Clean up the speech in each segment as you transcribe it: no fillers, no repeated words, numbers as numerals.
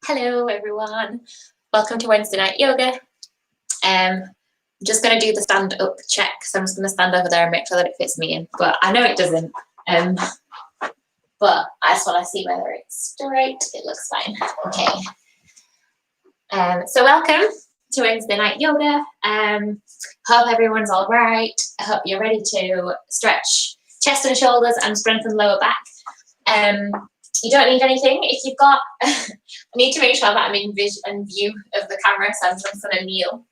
Hello everyone, welcome to Wednesday night yoga. I'm just going to do the stand up check, so I'm just going to stand over there and make sure that it fits me in, but I know it doesn't, but I just want to see whether it's straight. It looks fine. Okay, so welcome to Wednesday night yoga. Hope everyone's all right. I hope you're ready to stretch chest and shoulders and strengthen lower back. You don't need anything. If you've got, I need to make sure that I'm in vision and view of the camera, so I'm just going to kneel.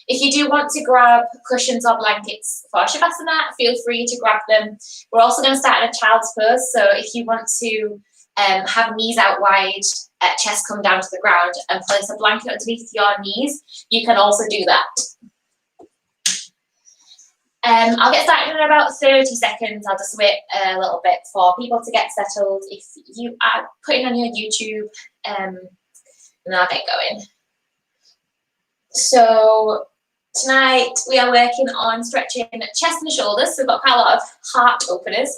If you do want to grab cushions or blankets for Shavasana, feel free to grab them. We're also going to start in a child's pose, so if you want to have knees out wide, chest come down to the ground, and place a blanket underneath your knees, you can also do that. I'll get started in about 30 seconds. I'll just wait a little bit for people to get settled. If you are putting on your YouTube, and I'll get going. So tonight we are working on stretching chest and shoulders. So we've got quite a lot of heart openers,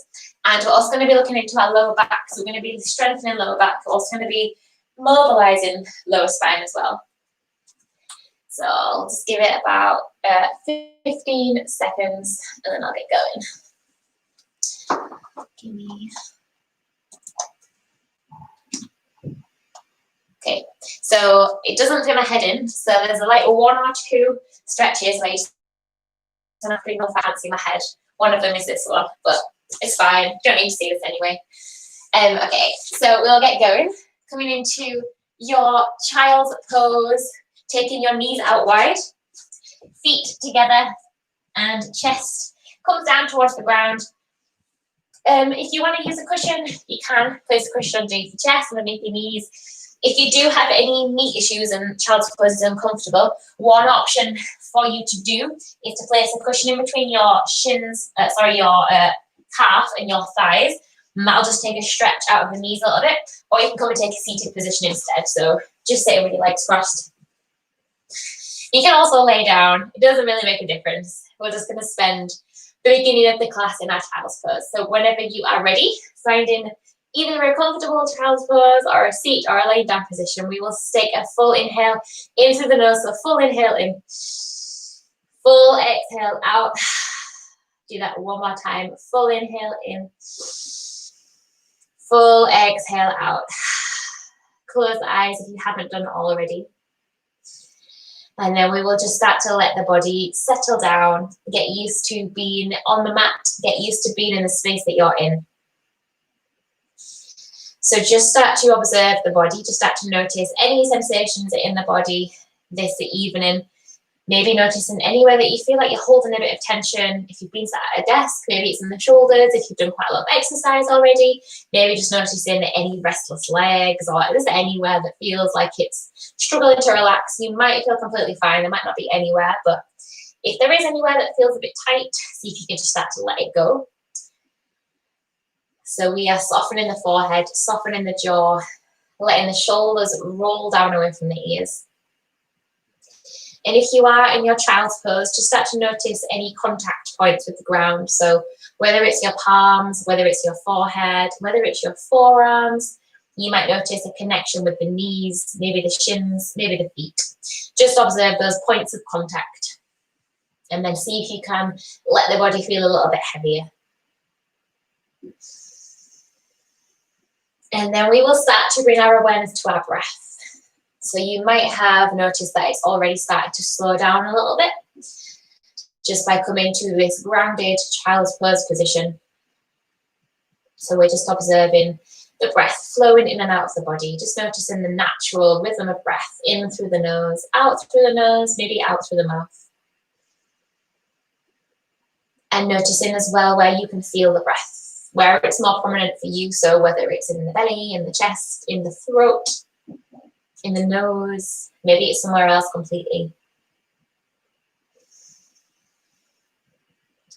and we're also going to be looking into our lower back. So we're going to be strengthening lower back. We're also going to be mobilizing lower spine as well. So I'll just give it about 15 seconds and then I'll get going. Okay, so it doesn't do my head in. So there's like 1 or 2 stretches where you don't have to be more fancy my head. One of them is this one, but it's fine. Don't need to see this anyway. Okay, so we'll get going. Coming into your child's pose. Taking your knees out wide, feet together, and chest comes down towards the ground. If you want to use a cushion, you can place a cushion underneath your chest, underneath your knees. If you do have any knee issues and child's pose is uncomfortable, one option for you to do is to place a cushion in between your shins, your calf and your thighs. And that'll just take a stretch out of the knees a little bit, or you can come and take a seated position instead. So just sitting with your legs crossed. You can also lay down. It doesn't really make a difference. We're just going to spend the beginning of the class in our child's pose. So whenever you are ready, finding either a comfortable child's pose or a seat or a laying down position, we will take a full inhale in through the nose. So full inhale in, full exhale out. Do that one more time. Full inhale in, full exhale out. Close the eyes if you haven't done it already. And then we will just start to let the body settle down, get used to being on the mat, get used to being in the space that you're in. So just start to observe the body, just start to notice any sensations in the body this evening. Maybe noticing anywhere that you feel like you're holding a bit of tension. If you've been sat at a desk, maybe it's in the shoulders. If you've done quite a lot of exercise already, maybe just noticing any restless legs or just anywhere that feels like it's struggling to relax. You might feel completely fine. There might not be anywhere, but if there is anywhere that feels a bit tight, see if you can just start to let it go. So we are softening the forehead, softening the jaw, letting the shoulders roll down away from the ears. And if you are in your child's pose, just start to notice any contact points with the ground. So whether it's your palms, whether it's your forehead, whether it's your forearms, you might notice a connection with the knees, maybe the shins, maybe the feet. Just observe those points of contact. And then see if you can let the body feel a little bit heavier. And then we will start to bring our awareness to our breath. So you might have noticed that it's already started to slow down a little bit just by coming to this grounded child's pose position. So we're just observing the breath flowing in and out of the body, just noticing the natural rhythm of breath in through the nose, out through the nose, maybe out through the mouth. And noticing as well where you can feel the breath, where it's more prominent for you. So whether it's in the belly, in the chest, in the throat, in the nose, maybe it's somewhere else completely.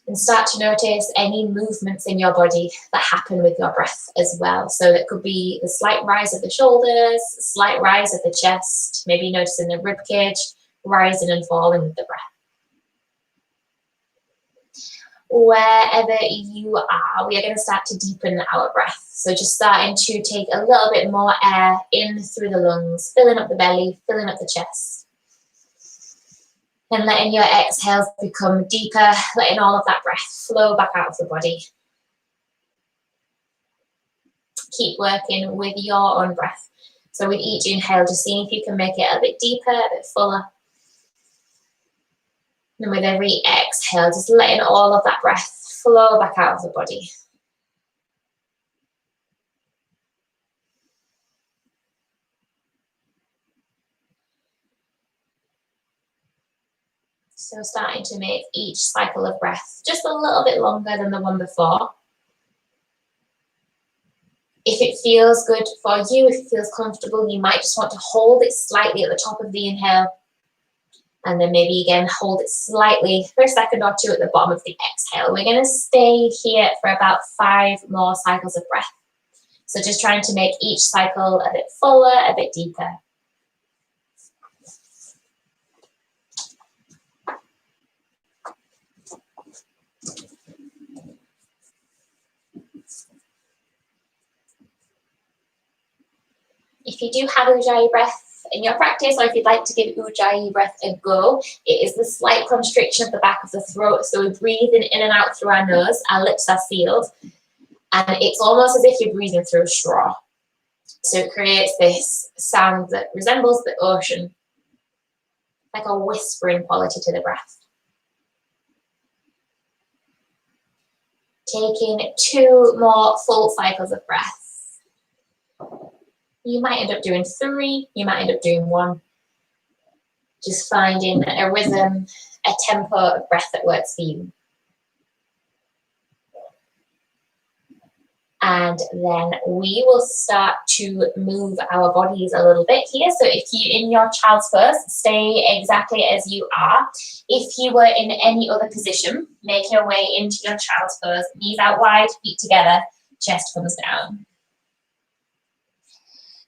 And start to notice any movements in your body that happen with your breath as well. So that could be the slight rise of the shoulders, slight rise of the chest, maybe noticing the rib cage rising and falling with the breath. wherever you are, we are going to start to deepen our breath. So just starting to take a little bit more air in through the lungs, filling up the belly, filling up the chest. And letting your exhales become deeper, letting all of that breath flow back out of the body. Keep working with your own breath. So with each inhale, just seeing if you can make it a bit deeper, a bit fuller. And with every exhale, just letting all of that breath flow back out of the body. So starting to make each cycle of breath just a little bit longer than the one before. If it feels good for you, if it feels comfortable, you might just want to hold it slightly at the top of the inhale. And then maybe again, hold it slightly for a second or two at the bottom of the exhale. We're going to stay here for about 5 more cycles of breath. So just trying to make each cycle a bit fuller, a bit deeper. If you do have Ujjayi breath in your practice, or if you'd like to give Ujjayi breath a go, it is the slight constriction of the back of the throat. So we're breathing in and out through our nose, our lips are sealed, and it's almost as if you're breathing through a straw. So it creates this sound that resembles the ocean, like a whispering quality to the breath. Taking 2 more full cycles of breath. You might end up doing 3, you might end up doing 1. Just finding a rhythm, a tempo of breath that works for you. And then we will start to move our bodies a little bit here. So if you, in your child's pose, stay exactly as you are. If you were in any other position, make your way into your child's pose. Knees out wide, feet together, chest comes down.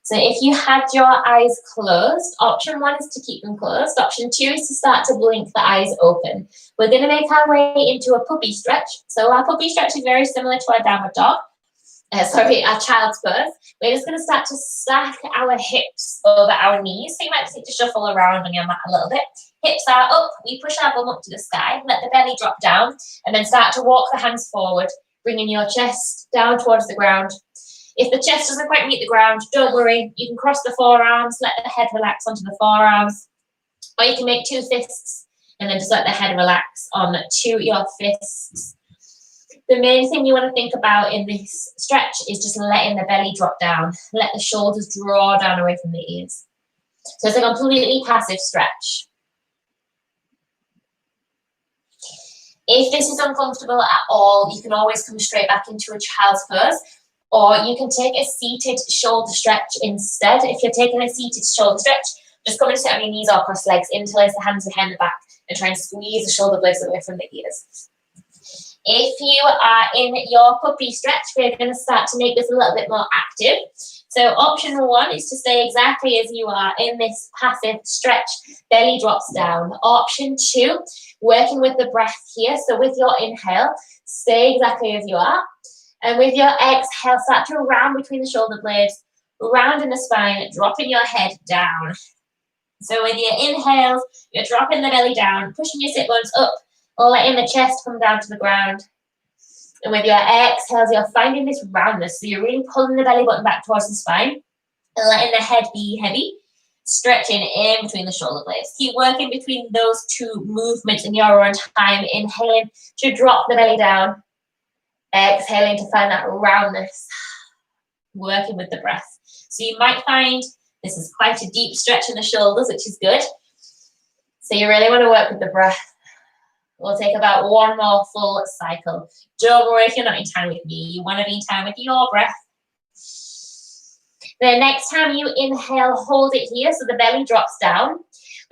So if you had your eyes closed, option 1 is to keep them closed. Option 2 is to start to blink the eyes open. We're going to make our way into a puppy stretch. So our puppy stretch is very similar to our downward dog. Our child's pose. We're just going to start to stack our hips over our knees. So you might just need to shuffle around on your mat a little bit. Hips are up. We push our bum up to the sky. Let the belly drop down. And then start to walk the hands forward, bringing your chest down towards the ground. If the chest doesn't quite meet the ground, don't worry. You can cross the forearms, let the head relax onto the forearms. Or you can make 2 fists and then just let the head relax onto your fists. The main thing you want to think about in this stretch is just letting the belly drop down. Let the shoulders draw down away from the ears. So it's a completely passive stretch. If this is uncomfortable at all, you can always come straight back into a child's pose. Or you can take a seated shoulder stretch instead. If you're taking a seated shoulder stretch, just come and sit on your knees or cross legs, interlace the hands behind the back, and try and squeeze the shoulder blades away from the ears. If you are in your puppy stretch, we're going to start to make this a little bit more active. So option 1 is to stay exactly as you are in this passive stretch, belly drops down. Option 2, working with the breath here. So with your inhale, stay exactly as you are. And with your exhale, start to round between the shoulder blades, round in the spine, dropping your head down. So with your inhales, you're dropping the belly down, pushing your sit bones up, letting the chest come down to the ground. And with your exhales, you're finding this roundness. So you're really pulling the belly button back towards the spine and letting the head be heavy, stretching in between the shoulder blades. Keep working between those 2 movements in your own time. Inhaling to drop the belly down. Exhaling to find that roundness, working with the breath. So you might find this is quite a deep stretch in the shoulders, which is good. So you really want to work with the breath. We'll take about 1 more full cycle. Don't worry if you're not in time with me. You want to be in time with your breath. The next time you inhale, hold it here so the belly drops down.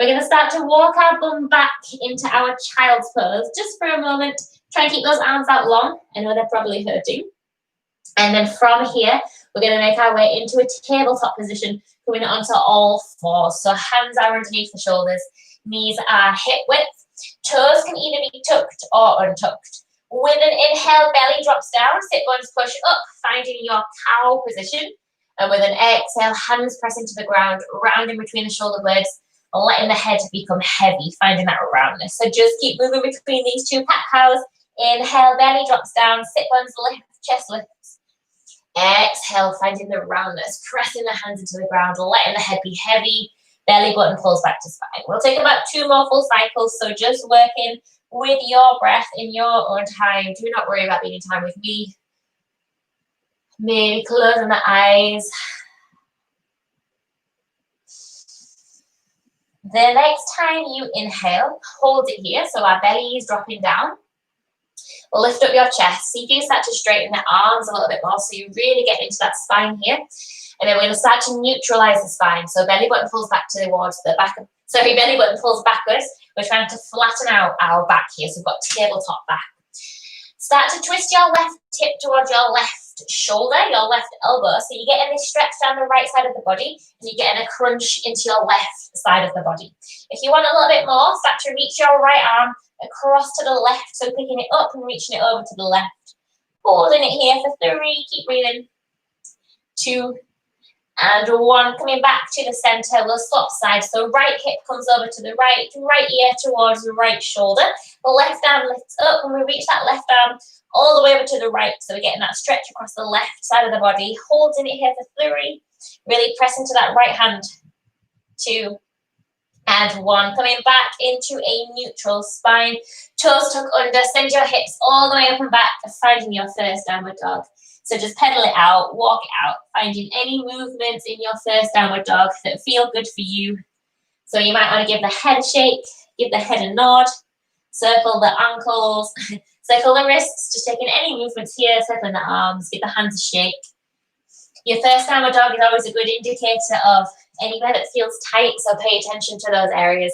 We're going to start to walk our bum back into our child's pose just for a moment. Try and keep those arms out long. I know they're probably hurting. And then from here, we're going to make our way into a tabletop position, coming onto all 4. So hands are underneath the shoulders, knees are hip width. Toes can either be tucked or untucked. With an inhale, belly drops down, sit bones push up, finding your cow position. And with an exhale, hands press into the ground, round in between the shoulder blades, letting the head become heavy, finding that roundness. So just keep moving between these two cat cows. Inhale, belly drops down, sit bones lift, chest lifts. Exhale, finding the roundness, pressing the hands into the ground, letting the head be heavy, belly button pulls back to spine. We'll take about 2 more full cycles, so just working with your breath in your own time. Do not worry about being in time with me. Maybe closing the eyes. The next time you inhale, hold it here, so our belly is dropping down. Lift up your chest. See if you start to straighten the arms a little bit more, so you really get into that spine here. And then we're going to start to neutralize the spine. So belly button pulls back towards the back. Belly button pulls backwards. We're trying to flatten out our back here. So we've got tabletop back. Start to twist your left hip towards your left shoulder, your left elbow. So you're getting this stretch down the right side of the body, and you're getting a crunch into your left side of the body. If you want a little bit more, start to reach your right arm across to the left. So picking it up and reaching it over to the left. Holding it here for 3. Keep breathing. 2 and 1. Coming back to the center. We'll swap sides. So right hip comes over to the right ear towards the right shoulder. The left arm lifts up, and we reach that left arm all the way over to the right. So we're getting that stretch across the left side of the body. Holding it here for 3. Really press into that right hand. 2 and 1. Coming back into a neutral spine. Toes tuck under. Send your hips all the way up and back. Finding your first downward dog. So just pedal it out, walk it out, finding any movements in your first downward dog that feel good for you. So you might want to give the head a shake, give the head a nod, circle the ankles, circle the wrists, just taking any movements here, circling the arms, give the hands a shake. Your first downward dog is always a good indicator of anywhere that feels tight, so pay attention to those areas.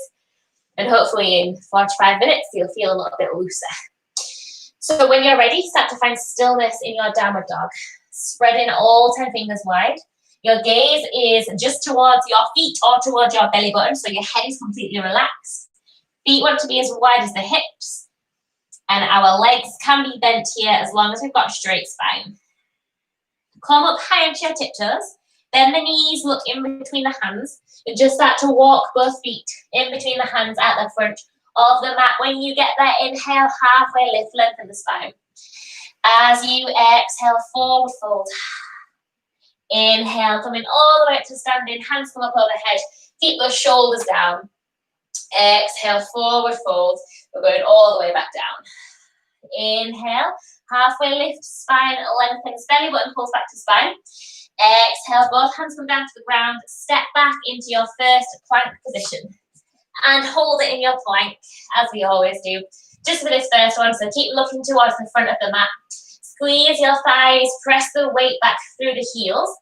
And hopefully in 45 minutes, you'll feel a little bit looser. So when you're ready, start to find stillness in your downward dog. Spreading all 10 fingers wide. Your gaze is just towards your feet or towards your belly button, so your head is completely relaxed. Feet want to be as wide as the hips. And our legs can be bent here as long as we've got a straight spine. Come up high onto your tiptoes. Bend the knees, look in between the hands. And just start to walk both feet in between the hands at the front of the mat. When you get there, inhale, halfway lift, lengthen the spine. As you exhale, forward fold. Inhale, coming all the way up to standing, hands come up overhead, keep those shoulders down. Exhale, forward fold. We're going all the way back down. Inhale, halfway lift, spine lengthens, belly button pulls back to spine. Exhale, both hands come down to the ground, step back into your first plank position. And hold it in your plank, as we always do, just for this first one. So keep looking towards the front of the mat. Squeeze your thighs, press the weight back through the heels.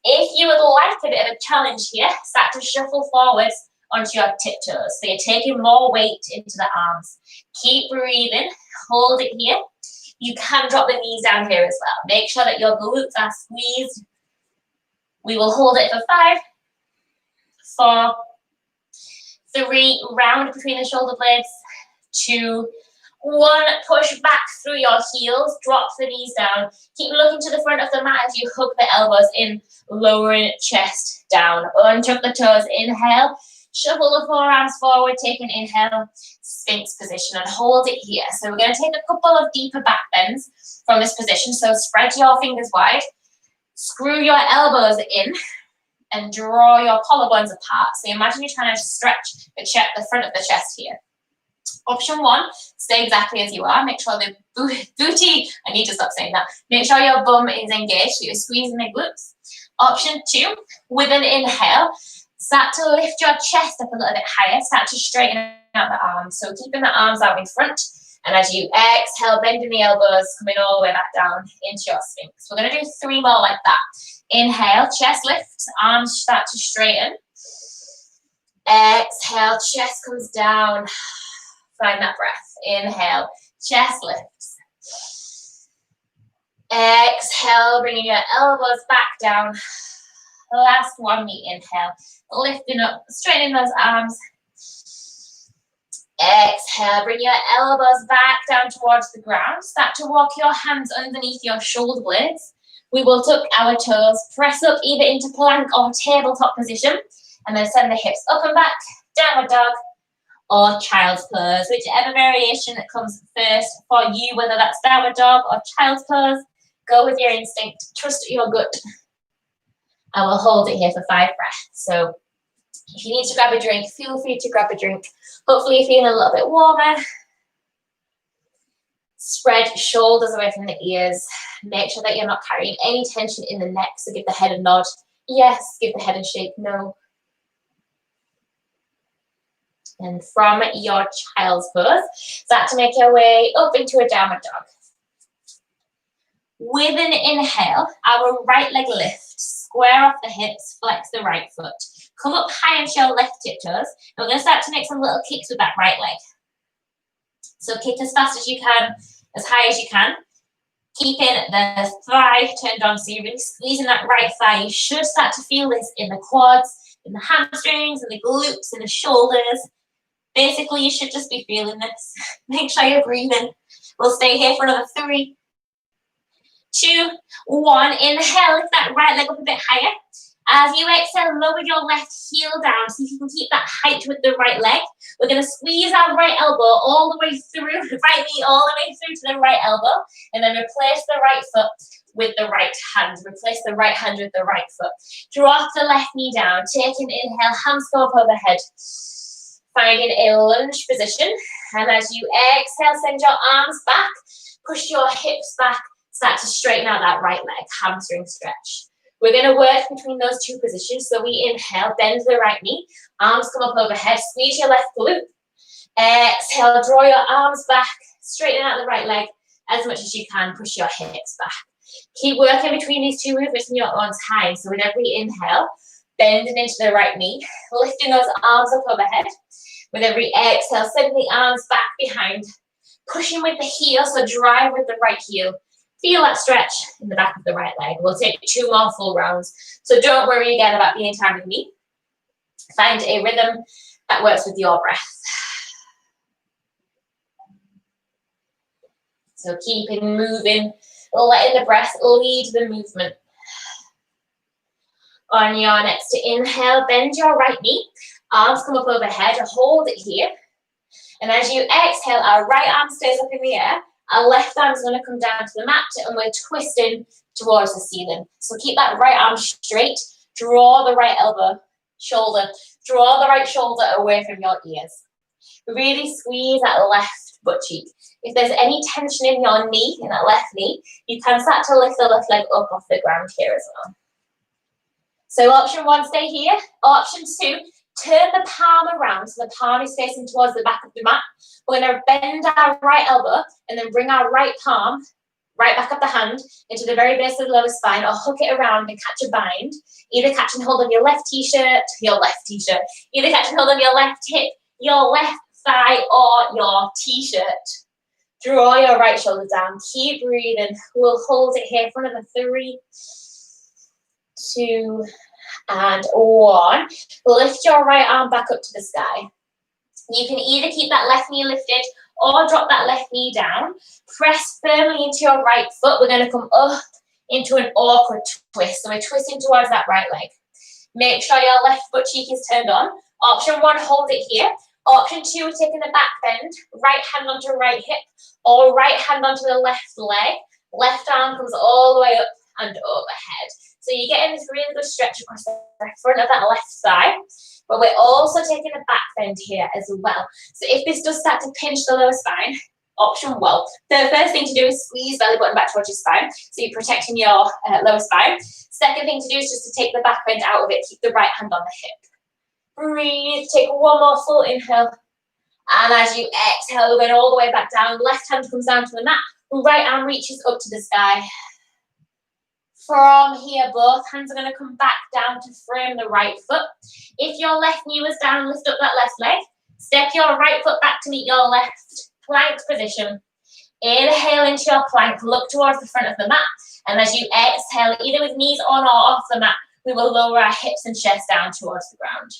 If you would like a bit of a challenge here, start to shuffle forwards onto your tiptoes. So you're taking more weight into the arms. Keep breathing, hold it here. You can drop the knees down here as well. Make sure that your glutes are squeezed. We will hold it for 5, 4, 3, round between the shoulder blades, 2, 1, push back through your heels, drop the knees down, keep looking to the front of the mat as you hook the elbows in, lowering chest down, untuck the toes, inhale, shuffle the forearms forward, take an inhale, Sphinx position and hold it here. So we're going to take a couple of deeper back bends from this position, so spread your fingers wide, screw your elbows in, and draw your collarbones apart. So imagine you're trying to stretch the front of the chest here. Option 1, stay exactly as you are. Make sure the booty, I need to stop saying that. Make sure your bum is engaged, so you're squeezing the glutes. Option 2, with an inhale, start to lift your chest up a little bit higher. Start to straighten out the arms. So keeping the arms out in front. And as you exhale, bending the elbows, coming all the way back down into your Sphinx. We're going to do 3 more like that. Inhale, chest lifts, arms start to straighten. Exhale, chest comes down. Find that breath. Inhale, chest lifts. Exhale, bringing your elbows back down. Last one, the inhale. Lifting up, straightening those arms. Exhale, bring your elbows back down towards the ground. Start to walk your hands underneath your shoulder blades. We will tuck our toes, press up either into plank or tabletop position, and then send the hips up and back, downward dog, or child's pose, whichever variation that comes first for you, whether that's downward dog or child's pose. Go with your instinct, trust your gut. I will hold it here for 5 breaths. So if you need to grab a drink, feel free to grab a drink. Hopefully you're feeling a little bit warmer. Spread shoulders away from the ears. Make sure that you're not carrying any tension in the neck. So give the head a nod. Yes. Give the head a shake. No. And from your child's pose, start to make your way up into a downward dog. With an inhale, our right leg lifts. Square off the hips. Flex the right foot. Come up high into your left tiptoes. And we're going to start to make some little kicks with that right leg. So kick as fast as you can, as high as you can. Keeping the thigh turned on, so you're really squeezing that right thigh. You should start to feel this in the quads, in the hamstrings, and the glutes, and the shoulders. Basically, you should just be feeling this. Make sure you're breathing. We'll stay here for another 3, 2, 1. Inhale, lift that right leg up a bit higher. As you exhale, lower your left heel down. See if you can keep that height with the right leg. We're going to squeeze our right elbow all the way through, right knee all the way through to the right elbow, and then replace the right foot with the right hand. Replace the right hand with the right foot. Drop the left knee down. Take an inhale, hands go up overhead. Finding a lunge position. And as you exhale, send your arms back. Push your hips back. Start to straighten out that right leg, hamstring stretch. We're going to work between those 2 positions. So we inhale, bend the right knee, arms come up overhead, squeeze your left glute. Exhale, draw your arms back, straighten out the right leg as much as you can, push your hips back. Keep working between these 2 movements in your own time. So with every inhale, bending into the right knee, lifting those arms up overhead. With every exhale, sending the arms back behind, pushing with the heel, so drive with the right heel. Feel that stretch in the back of the right leg. We'll take 2 more full rounds. So don't worry again about being tired with me. Find a rhythm that works with your breath. So keeping moving, letting the breath lead the movement. On your next inhale, bend your right knee. Arms come up overhead. Hold it here. And as you exhale, our right arm stays up in the air. Our left arm is going to come down to the mat, and we're twisting towards the ceiling. So keep that right arm straight. Draw the right shoulder. Draw the right shoulder away from your ears. Really squeeze that left butt cheek. If there's any tension in your knee, in that left knee, you can start to lift the left leg up off the ground here as well. So option 1, stay here. Option 2, turn the palm around so the palm is facing towards the back of the mat. We're going to bend our right elbow and then bring our right palm right back up the hand into the very base of the lower spine, or hook it around and catch a bind. Either catch and hold on your left t-shirt, either catch and hold on your left hip, your left thigh, or your t-shirt. Draw your right shoulder down. Keep breathing. We'll hold it here for another 3, 2, and 1. Lift your right arm back up to the sky. You can either keep that left knee lifted or drop that left knee down. Press firmly into your right foot. We're going to come up into an awkward twist. So we're twisting towards that right leg. Make sure your left butt cheek is turned on. Option 1, hold it here. Option 2, we're taking the back bend. Right hand onto right hip, or right hand onto the left leg. Left arm comes all the way up and overhead. So you're getting this really good stretch across the front of that left thigh. But we're also taking a back bend here as well. So if this does start to pinch the lower spine, the first thing to do is squeeze belly button back towards your spine. So you're protecting your lower spine. Second thing to do is just to take the back bend out of it. Keep the right hand on the hip. Breathe. Take 1 more full inhale. And as you exhale, going all the way back down, left hand comes down to the mat. Right arm reaches up to the sky. From here, both hands are going to come back down to frame the right foot. If your left knee was down, lift up that left leg. Step your right foot back to meet your left. Plank position. Inhale into your plank. Look towards the front of the mat. And as you exhale, either with knees on or off the mat, we will lower our hips and chest down towards the ground.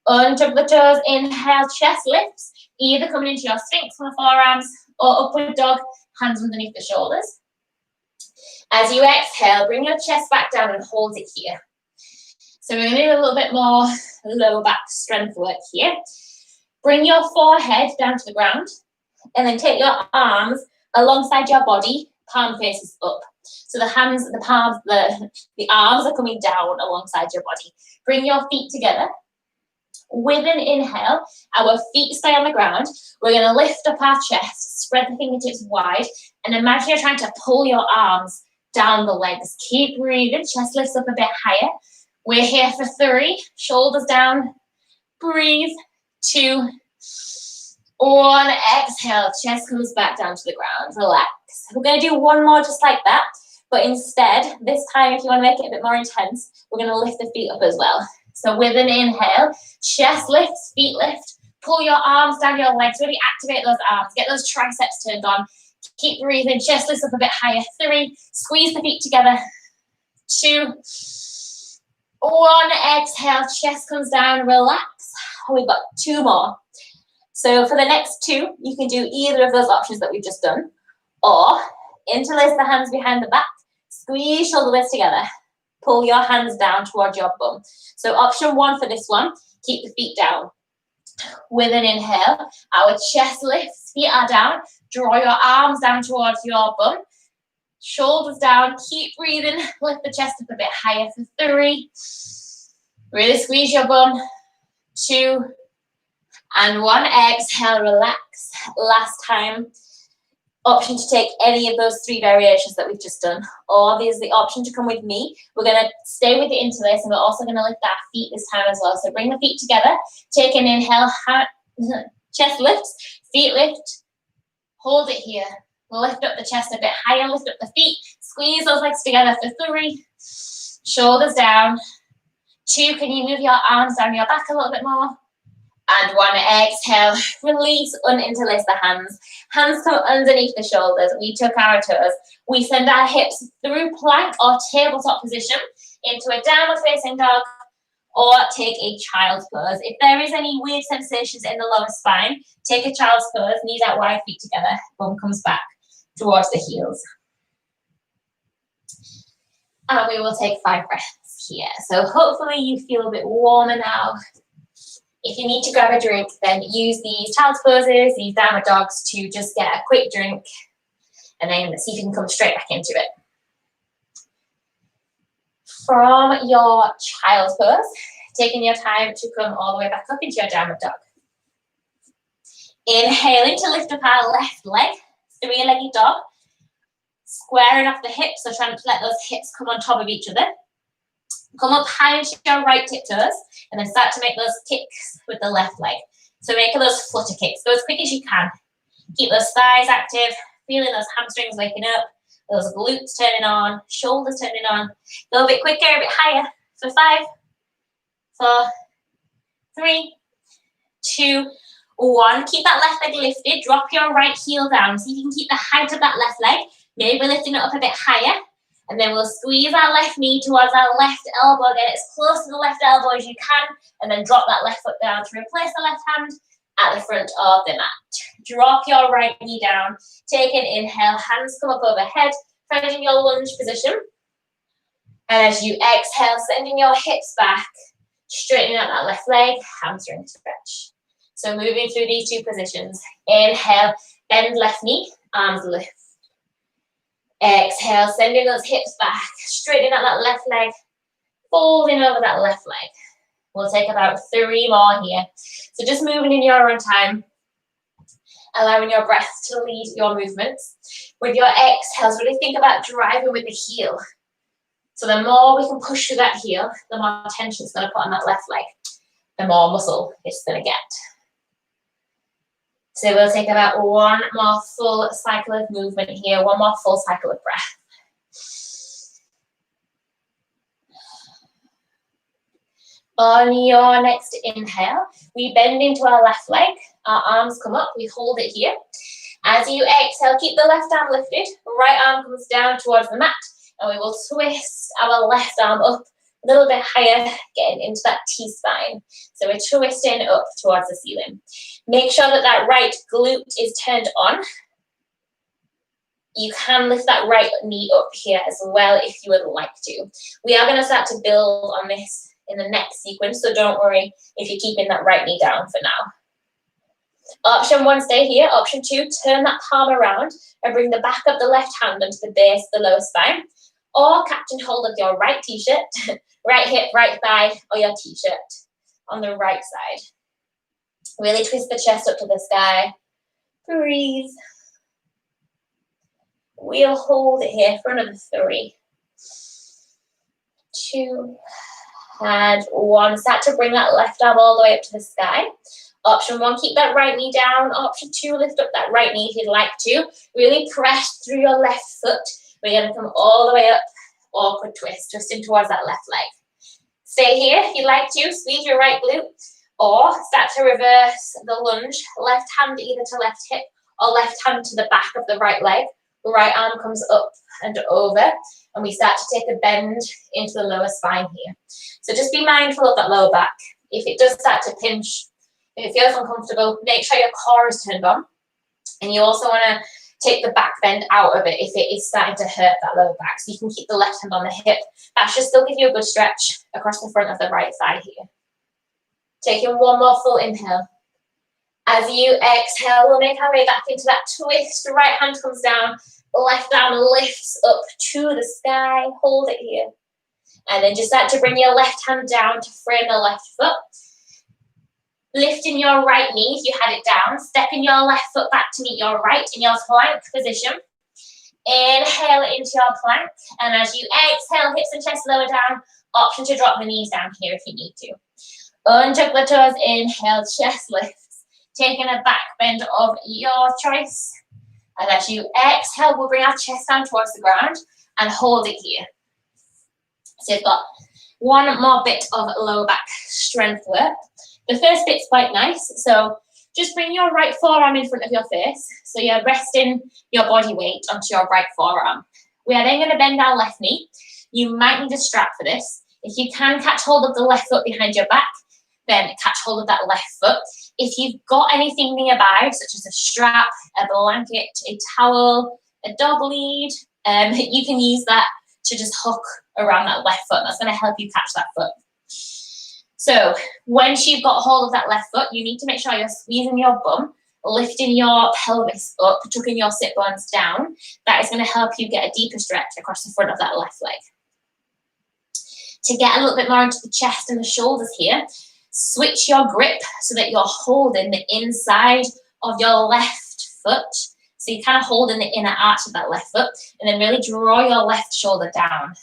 Untug the toes, inhale, chest lifts, either coming into your sphinx on the forearms or upward dog, hands underneath the shoulders. As you exhale, bring your chest back down and hold it here. So we're going to do a little bit more lower back strength work here. Bring your forehead down to the ground and then take your arms alongside your body, palm faces up. So the hands, the palms, the arms are coming down alongside your body. Bring your feet together. With an inhale, our feet stay on the ground. We're going to lift up our chest, spread the fingertips wide, and imagine you're trying to pull your arms down the legs. Keep breathing, chest lifts up a bit higher. We're here for 3, shoulders down, breathe, 2, 1, exhale, chest comes back down to the ground, relax. We're going to do one more just like that, but instead, this time, if you want to make it a bit more intense, we're going to lift the feet up as well. So with an inhale, chest lifts, feet lift, pull your arms down your legs, really activate those arms, get those triceps turned on, keep breathing, chest lifts up a bit higher, 3, squeeze the feet together, 2, 1, exhale, chest comes down, relax. We've got 2 more. So for the next 2, you can do either of those options that we've just done, or interlace the hands behind the back, squeeze shoulder blades together, pull your hands down towards your bum. So option 1 for this one, keep the feet down. With an inhale, our chest lifts, feet are down, draw your arms down towards your bum, shoulders down, keep breathing, lift the chest up a bit higher for 3, really squeeze your bum, 2, and 1, exhale, relax. Last time. Option to take any of those 3 variations that we've just done, or there's the option to come with me. We're going to stay with the interlace, and we're also going to lift our feet this time as well. So bring the feet together, take an inhale, chest lifts, feet lift, hold it here. Lift up the chest a bit higher, lift up the feet, squeeze those legs together for 3, shoulders down, 2, can you move your arms down your back a little bit more? And 1, exhale, release, uninterlace the hands. Hands come underneath the shoulders. We tuck our toes. We send our hips through plank or tabletop position into a downward facing dog, or take a child's pose. If there is any weird sensations in the lower spine, take a child's pose, knees out wide, feet together, bum comes back towards the heels. And we will take 5 breaths here. So hopefully you feel a bit warmer now. If you need to grab a drink, then use these child's poses, these downward dogs, to just get a quick drink, and then see if you can come straight back into it. From your child's pose, taking your time to come all the way back up into your downward dog. Inhaling to lift up our left leg, 3-legged dog. Squaring off the hips, so trying to let those hips come on top of each other. Come up high into your right tiptoes, and then start to make those kicks with the left leg. So make those flutter kicks, go as quick as you can. Keep those thighs active, feeling those hamstrings waking up, those glutes turning on, shoulders turning on. Go a bit quicker, a bit higher. For 5, 4, 3, 2, 1. Keep that left leg lifted. Drop your right heel down. See if you can keep the height of that left leg. Maybe lifting it up a bit higher. And then we'll squeeze our left knee towards our left elbow. Get as close to the left elbow as you can. And then drop that left foot down to replace the left hand at the front of the mat. Drop your right knee down. Take an inhale. Hands come up overhead. Finding your lunge position. And as you exhale, sending your hips back. Straightening out that left leg. Hamstring stretch. So moving through these 2 positions. Inhale. Bend left knee. Arms lift. Exhale, sending those hips back, straightening out that left leg, folding over that left leg. We'll take about 3 more here. So just moving in your own time, allowing your breath to lead your movements. With your exhales, really think about driving with the heel. So the more we can push through that heel, the more tension it's going to put on that left leg, the more muscle it's going to get. So we'll take about 1 more full cycle of movement here, 1 more full cycle of breath. On your next inhale, we bend into our left leg, our arms come up, we hold it here. As you exhale, keep the left arm lifted, right arm comes down towards the mat, and we will twist our left arm up A little bit higher, getting into that T-spine. So we're twisting up towards the ceiling. Make sure that that right glute is turned on. You can lift that right knee up here as well if you would like to. We are going to start to build on this in the next sequence, so don't worry if you're keeping that right knee down for now. Option 1, stay here. Option 2, turn that palm around and bring the back of the left hand onto the base of the lower spine, or captain hold of your right t-shirt, right hip, right thigh, or your t-shirt on the right side. Really twist the chest up to the sky. Breathe. We'll hold it here for another 3, 2, and 1. Start to bring that left arm all the way up to the sky. Option 1, keep that right knee down. Option 2, lift up that right knee if you'd like to. Really press through your left foot. We're going to come all the way up, awkward twist, twisting towards that left leg. Stay here if you'd like to. Squeeze your right glute, or start to reverse the lunge. Left hand either to left hip, or left hand to the back of the right leg. Right arm comes up and over, and we start to take a bend into the lower spine here. So just be mindful of that lower back. If it does start to pinch, if it feels uncomfortable, make sure your core is turned on. And you also want to take the back bend out of it if it is starting to hurt that lower back. So you can keep the left hand on the hip. That should still give you a good stretch across the front of the right thigh here. Taking one more full inhale. As you exhale, we'll make our way back into that twist. Right hand comes down, left arm lifts up to the sky. Hold it here. And then just start to bring your left hand down to frame the left foot. Lifting your right knee if you had it down. Stepping your left foot back to meet your right in your plank position. Inhale into your plank. And as you exhale, hips and chest lower down. Option to drop the knees down here if you need to. Untuck the toes. Inhale, chest lifts. Taking a back bend of your choice. And as you exhale, we'll bring our chest down towards the ground and hold it here. So you've got one more bit of lower back strength work. The first bit's quite nice. So just bring your right forearm in front of your face. So you're resting your body weight onto your right forearm. We are then going to bend our left knee. You might need a strap for this. If you can catch hold of the left foot behind your back, then catch hold of that left foot. If you've got anything nearby, such as a strap, a blanket, a towel, a dog lead, you can use that to just hook around that left foot. That's going to help you catch that foot. So once you've got hold of that left foot, you need to make sure you're squeezing your bum, lifting your pelvis up, tucking your sit bones down. That is going to help you get a deeper stretch across the front of that left leg. To get a little bit more into the chest and the shoulders here, switch your grip so that you're holding the inside of your left foot. So you're kind of holding the inner arch of that left foot, and then really draw your left shoulder down.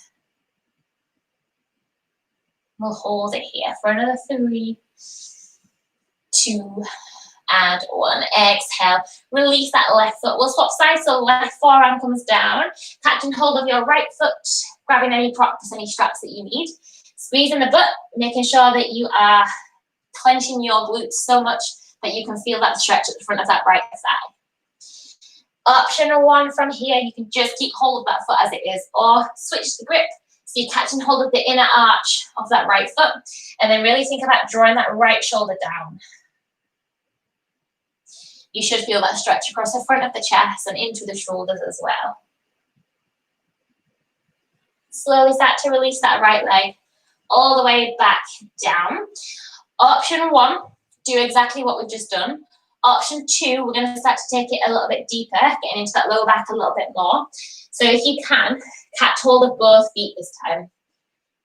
We'll hold it here for another 3, 2, and 1. Exhale. Release that left foot. We'll swap sides, so left forearm comes down. Catching hold of your right foot, grabbing any props, any straps that you need. Squeezing the butt, making sure that you are clenching your glutes so much that you can feel that stretch at the front of that right thigh. Option 1 from here, you can just keep hold of that foot as it is, or switch the grip. So you're catching hold of the inner arch of that right foot, and then really think about drawing that right shoulder down. You should feel that stretch across the front of the chest and into the shoulders as well. Slowly start to release that right leg all the way back down. Option 1, do exactly what we've just done. Option 2, we're going to start to take it a little bit deeper, getting into that lower back a little bit more. So if you can, catch hold of both feet this time.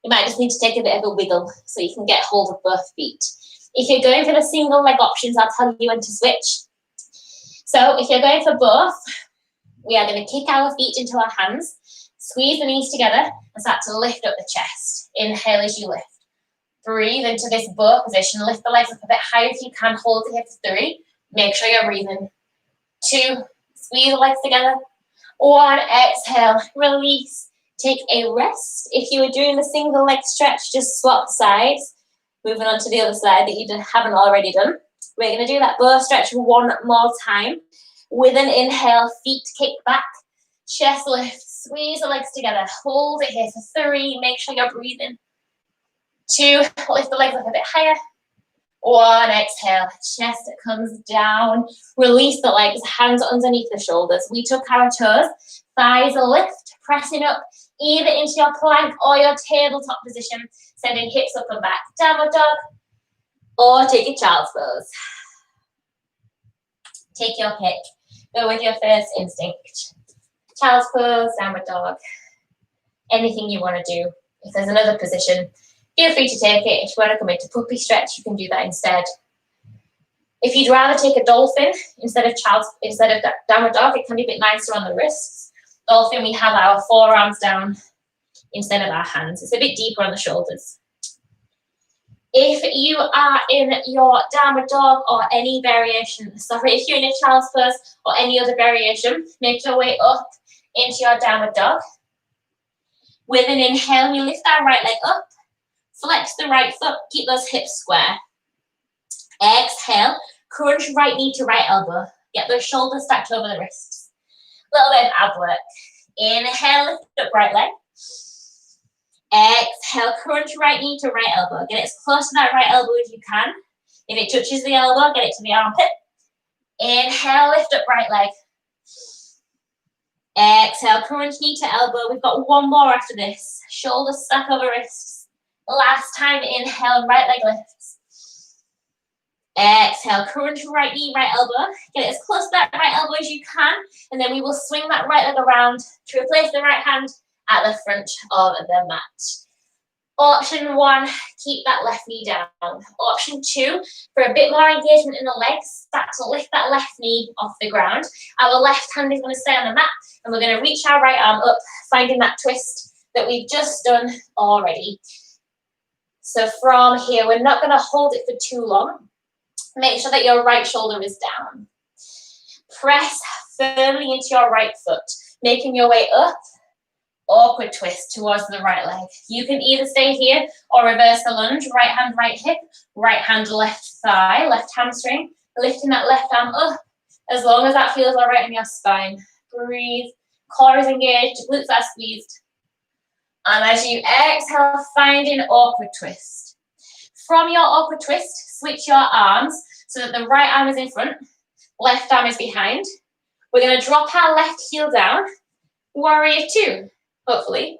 You might just need to take a bit of a wiggle so you can get hold of both feet. If you're going for the single leg options, I'll tell you when to switch. So if you're going for both, we are going to kick our feet into our hands, squeeze the knees together, and start to lift up the chest. Inhale as you lift. Breathe into this bow position. Lift the legs up a bit higher if you can. Hold it here for 3. Make sure you're breathing. 2, squeeze the legs together. 1, exhale, release. Take a rest. If you were doing the single leg stretch, just swap sides. Moving on to the other side that you haven't already done. We're going to do that bow stretch one more time. With an inhale, feet kick back, chest lift, squeeze the legs together. Hold it here for 3. Make sure you're breathing. 2, lift the legs up a bit higher. 1, exhale, chest comes down. Release the legs, hands underneath the shoulders. We tuck our toes, thighs lift, pressing up either into your plank or your tabletop position, sending hips up and back. Downward dog, or take a child's pose. Take your pick. Go with your first instinct. Child's pose, downward dog. Anything you want to do. If there's another position, feel free to take it. If you want to come into puppy stretch, you can do that instead. If you'd rather take a dolphin instead of downward dog, it can be a bit nicer on the wrists. Dolphin, we have our forearms down instead of our hands. It's a bit deeper on the shoulders. If you are in your downward dog or any variation, if you're in a child's pose or any other variation, make your way up into your downward dog. With an inhale, we lift our right leg up, flex the right foot, keep those hips square. Exhale, crunch right knee to right elbow. Get those shoulders stacked over the wrists. A little bit of ab work. Inhale, lift up right leg. Exhale, crunch right knee to right elbow. Get it as close to that right elbow as you can. If it touches the elbow, get it to the armpit. Inhale, lift up right leg. Exhale, crunch knee to elbow. We've got one more after this. Shoulders stack over wrists. Last time, inhale, right leg lifts. Exhale, crunch right knee, right elbow. Get it as close to that right elbow as you can. And then we will swing that right leg around to replace the right hand at the front of the mat. Option 1, keep that left knee down. Option 2, for a bit more engagement in the legs, start to lift that left knee off the ground. Our left hand is going to stay on the mat, and we're going to reach our right arm up, finding that twist that we've just done already. So from here, we're not going to hold it for too long. Make sure that your right shoulder is down. Press firmly into your right foot, making your way up. Awkward twist towards the right leg. You can either stay here or reverse the lunge. Right hand, right hip. Right hand, left thigh, left hamstring. Lifting that left arm up. As long as that feels all right in your spine. Breathe. Core is engaged. Glutes are squeezed. And as you exhale, find an awkward twist. From your awkward twist, switch your arms so that the right arm is in front. Left arm is behind. We're going to drop our left heel down. Warrior 2. Hopefully.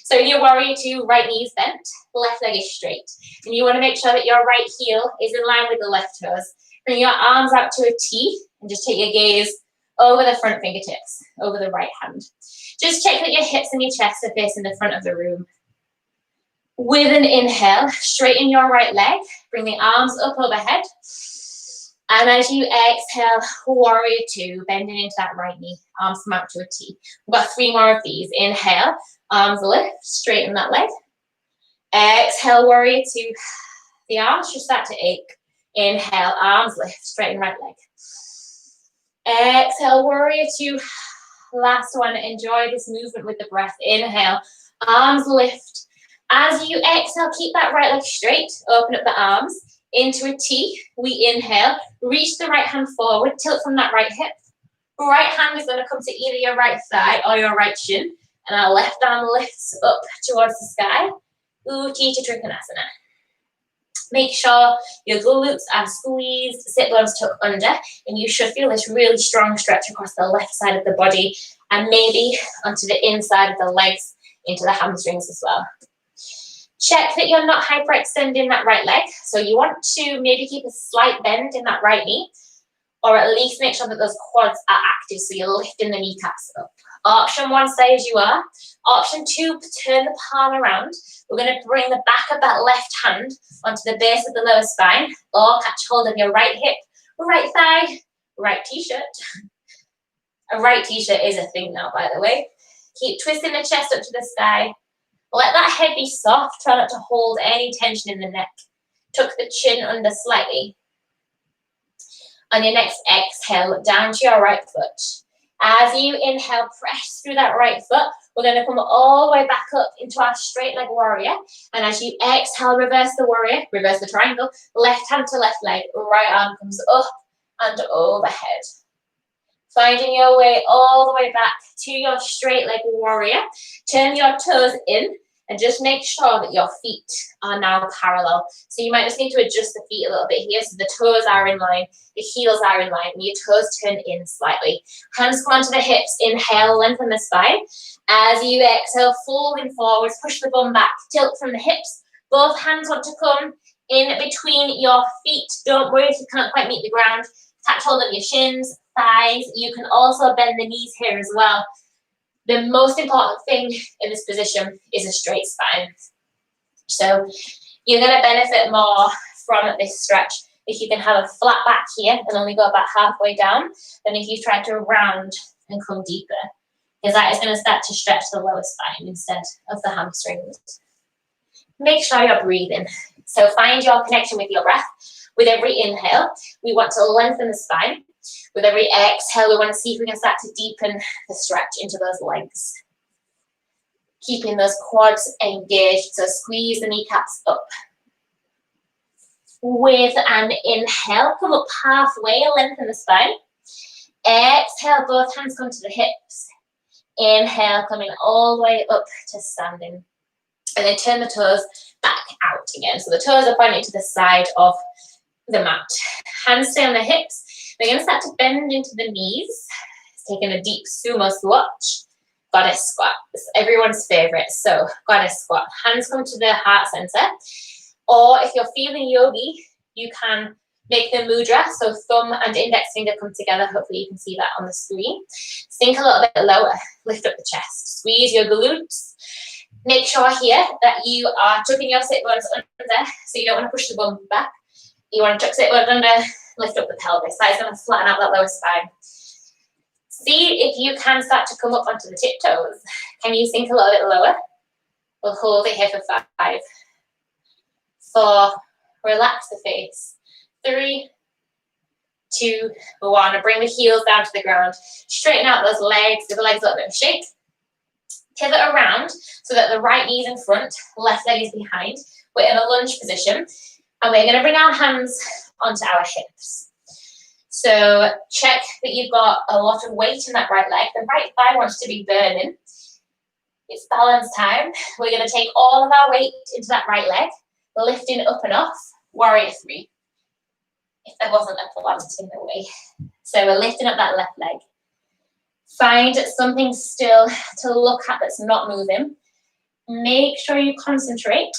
So in your warrior 2, right knee is bent, left leg is straight. And you want to make sure that your right heel is in line with the left toes. Bring your arms out to a T and just take your gaze over the front fingertips, over the right hand. Just check that your hips and your chest are facing the front of the room. With an inhale, straighten your right leg, bring the arms up overhead. And as you exhale, warrior 2, bending into that right knee, arms come out to a T. We've got 3 more of these. Inhale, arms lift, straighten that leg. Exhale, warrior 2. The arms should start to ache. Inhale, arms lift, straighten right leg. Exhale, warrior 2. Last one, enjoy this movement with the breath. Inhale, arms lift. As you exhale, keep that right leg straight, open up the arms. Into a T, we inhale, reach the right hand forward, tilt from that right hip. Right hand is going to come to either your right thigh or your right shin, and our left arm lifts up towards the sky. Utthita Trikonasana. Make sure your glutes are squeezed, sit bones tucked under, and you should feel this really strong stretch across the left side of the body and maybe onto the inside of the legs, into the hamstrings as well. Check that you're not hyperextending that right leg. So you want to maybe keep a slight bend in that right knee, or at least make sure that those quads are active so you're lifting the kneecaps up. Option 1, stay as you are. Option 2, turn the palm around. We're going to bring the back of that left hand onto the base of the lower spine, or catch hold of your right hip, right thigh, right t-shirt. A right t-shirt is a thing now, by the way. Keep twisting the chest up to the sky. Let that head be soft. Try not to hold any tension in the neck. Tuck the chin under slightly. On your next exhale, down to your right foot. As you inhale, press through that right foot. We're going to come all the way back up into our straight leg warrior. And as you exhale, reverse the warrior, reverse the triangle. Left hand to left leg. Right arm comes up and overhead. Finding your way all the way back to your straight leg warrior. Turn your toes in And just make sure that your feet are now parallel. So you might just need to adjust the feet a little bit here so the toes are in line, the heels are in line, and your toes turn in slightly. Hands come onto the hips, inhale, lengthen the spine. As you exhale, folding forwards, push the bum back, tilt from the hips. Both hands want to come in between your feet. Don't worry if you can't quite meet the ground. Catch hold of your shins, thighs. You can also bend the knees here as well. The most important thing in this position is a straight spine. So you're going to benefit more from this stretch if you can have a flat back here and only go about halfway down than if you try to round and come deeper, because that is going to start to stretch the lower spine instead of the hamstrings. Make sure you're breathing. So find your connection with your breath. With every inhale, we want to lengthen the spine. With every exhale, we want to see if we can start to deepen the stretch into those legs. Keeping those quads engaged, so squeeze the kneecaps up. With an inhale, come up halfway, lengthen the spine. Exhale, both hands come to the hips. Inhale, coming all the way up to standing. And then turn the toes back out again. So the toes are pointing to the side of the mat. Hands stay on the hips. We're going to start to bend into the knees. Taking a deep sumo squat. Goddess squat. It's everyone's favorite. So goddess squat. Hands come to the heart center. Or if you're feeling yogi, you can make the mudra. So thumb and index finger come together. Hopefully you can see that on the screen. Sink a little bit lower. Lift up the chest. Squeeze your glutes. Make sure here that you are tucking your sit bones under, so you don't want to push the bum back. You want to tuck sit bones under, lift up the pelvis. That is going to flatten out that lower spine. See if you can start to come up onto the tiptoes. Can you sink a little bit lower? We'll hold it here for 5, 4, relax the face. 3, 2, 1. Bring the heels down to the ground. Straighten out those legs, give the legs a little bit of a shake. Pivot around so that the right knee is in front, left leg is behind. We're in a lunge position, and we're going to bring our hands onto our hips. So check that you've got a lot of weight in that right leg. The right thigh wants to be burning. It's balance time. We're going to take all of our weight into that right leg, lifting up and off, warrior 3. If there wasn't a plant in the way. So we're lifting up that left leg. Find something still to look at that's not moving. Make sure you concentrate.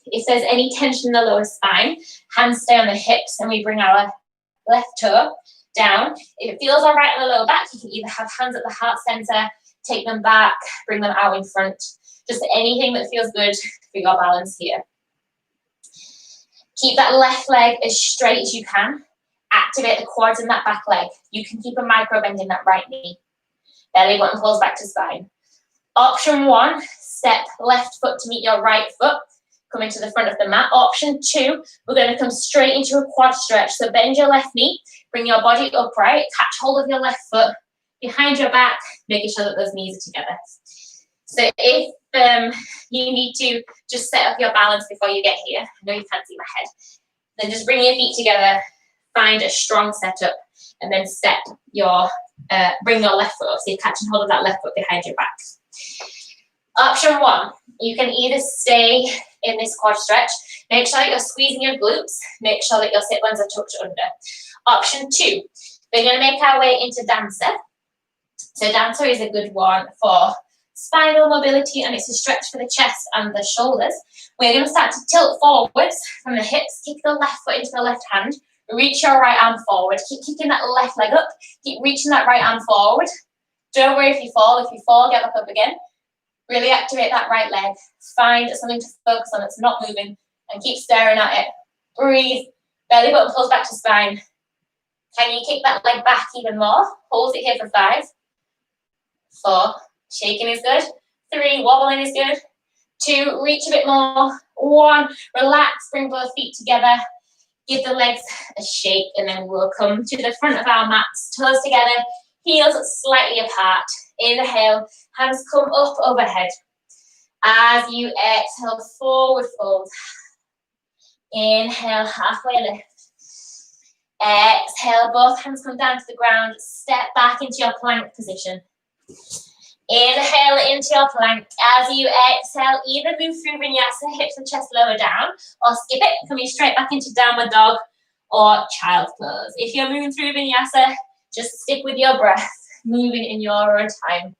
If there's any tension in the lower spine, hands stay on the hips and we bring our left toe down. If it feels all right on the lower back, you can either have hands at the heart center, take them back, bring them out in front. Just anything that feels good for your balance here. Keep that left leg as straight as you can. Activate the quads in that back leg. You can keep a micro bend in that right knee. Belly button pulls back to spine. Option 1, step left foot to meet your right foot. Come into the front of the mat. Option 2, we're going to come straight into a quad stretch. So bend your left knee, bring your body upright, catch hold of your left foot behind your back, making sure that those knees are together. So if you need to just set up your balance before you get here, I know you can't see my head, then just bring your feet together, find a strong setup, and then step your, bring your left foot up, so you're catching hold of that left foot behind your back. Option 1, you can either stay in this quad stretch, make sure that you're squeezing your glutes, make sure that your sit bones are tucked under. Option 2, we're going to make our way into dancer. So dancer is a good one for spinal mobility, and it's a stretch for the chest and the shoulders. We're going to start to tilt forwards from the hips, kick the left foot into the left hand, reach your right arm forward, keep kicking that left leg up, keep reaching that right arm forward. Don't worry if you fall. If you fall, get back up again. Really activate that right leg. Find something to focus on that's not moving and keep staring at it. Breathe. Belly button pulls back to spine. Can you kick that leg back even more? Hold it here for 5, 4, shaking is good. 3, wobbling is good. 2, reach a bit more. 1, relax, bring both feet together. Give the legs a shake, and then we'll come to the front of our mats, toes together, heels slightly apart. Inhale, hands come up overhead. As you exhale, forward fold. Inhale, halfway lift. Exhale, both hands come down to the ground. Step back into your plank position. Inhale into your plank. As you exhale, either move through vinyasa, hips and chest lower down, or skip it, coming straight back into downward dog or child's pose. If you're moving through vinyasa, just stick with your breath, moving in your own time.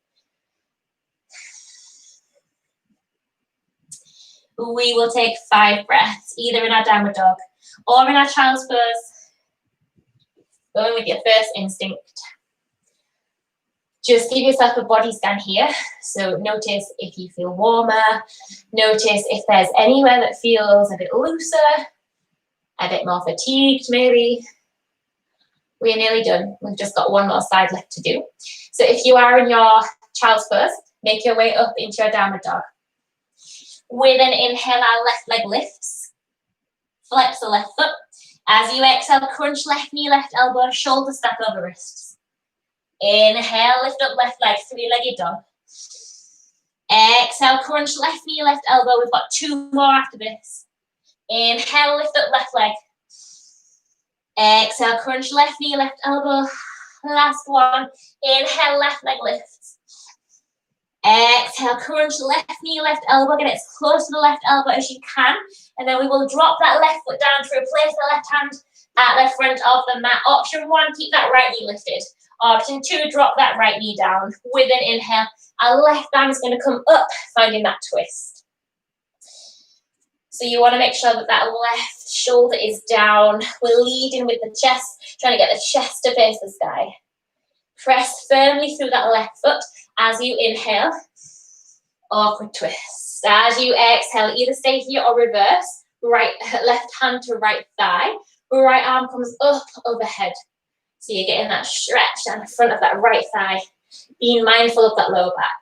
We will take 5 breaths, either in our downward dog or in our child's pose. Going with your first instinct. Just give yourself a body scan here. So notice if you feel warmer. Notice if there's anywhere that feels a bit looser, a bit more fatigued maybe. We're nearly done. We've just got one more side left to do. So if you are in your child's pose, make your way up into your downward dog. With an inhale, our left leg lifts. Flex the left foot. As you exhale, crunch left knee, left elbow, shoulder stack over wrists. Inhale, lift up left leg, 3-legged dog. Exhale, crunch left knee, left elbow. We've got 2 more after this. Inhale, lift up left leg. Exhale, crunch left knee, left elbow. Last one. Inhale, left leg lifts. Exhale, crunch left knee, left elbow. Get as close to the left elbow as you can. And then we will drop that left foot down to replace the left hand at the front of the mat. Option 1, keep that right knee lifted. Option 2, drop that right knee down. With an inhale, our left arm is going to come up, finding that twist. So you want to make sure that that left shoulder is down. We're leading with the chest, trying to get the chest to face the sky. Press firmly through that left foot as you inhale. Awkward twist. As you exhale, either stay here or reverse. Left hand to right thigh. Right arm comes up overhead. So you're getting that stretch down the front of that right thigh. Being mindful of that lower back.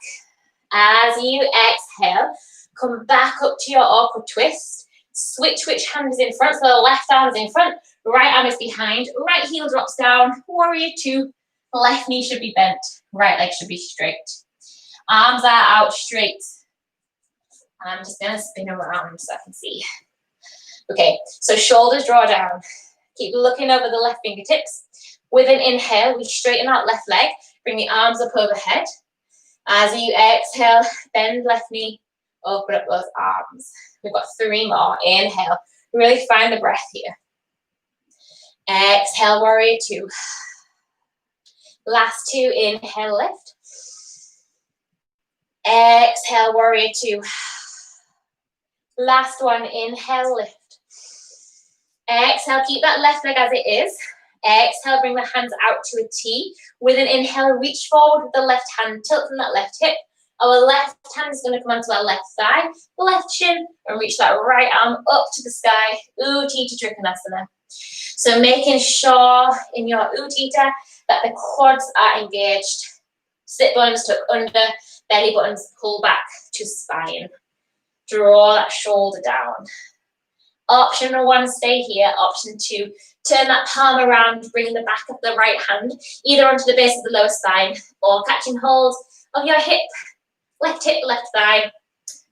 As you exhale, come back up to your awkward twist. Switch which hand is in front. So the left arm is in front, right arm is behind, right heel drops down. Warrior 2, left knee should be bent, right leg should be straight. Arms are out straight. I'm just going to spin around so I can see. Okay, so shoulders draw down. Keep looking over the left fingertips. With an inhale, we straighten out left leg. Bring the arms up overhead. As you exhale, bend left knee, open up both arms. We've got 3 more. Inhale. Really find the breath here. Exhale, warrior 2. Last 2, inhale, lift. Exhale, warrior 2. Last one, inhale, lift. Exhale, keep that left leg as it is. Exhale, bring the hands out to a T. With an inhale, reach forward with the left hand, tilt from that left hip. Our left hand is going to come onto our left thigh, left shin, and reach that right arm up to the sky. Utthita Trikonasana. So making sure in your Utthita that the quads are engaged. Sit bones tuck under, belly buttons pull back to spine. Draw that shoulder down. Option 1, stay here. Option 2, turn that palm around, bring the back of the right hand either onto the base of the lower spine or catching hold of your hip, left thigh,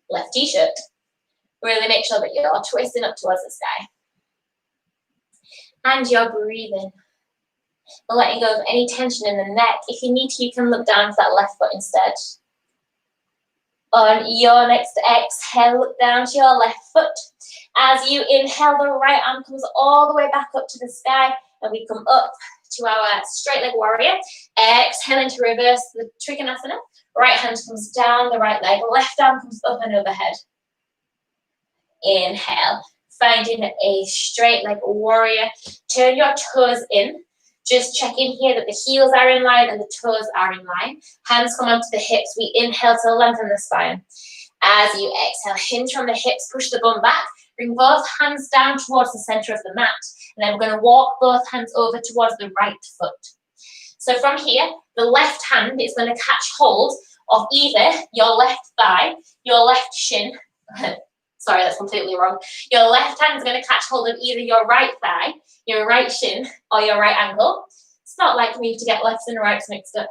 left t-shirt. Really make sure that you're twisting up towards the sky. And you're breathing. Letting go of any tension in the neck. If you need to, you can look down to that left foot instead. On your next exhale, look down to your left foot. As you inhale, the right arm comes all the way back up to the sky, and we come up to our straight leg warrior. Exhale into reverse the Trikonasana. Right hand comes down the right leg, left arm comes up and overhead. Inhale, finding a straight leg warrior. Turn your toes in. Just check in here that the heels are in line and the toes are in line. Hands come onto the hips. We inhale to lengthen the spine. As you exhale, hinge from the hips, push the bum back. Bring both hands down towards the center of the mat. And then we're going to walk both hands over towards the right foot. So from here, the left hand is going to catch hold of either your left thigh, your left shin. Sorry, that's completely wrong. Your left hand is going to catch hold of either your right thigh, your right shin, or your right ankle. It's not like me to get lefts and rights mixed up.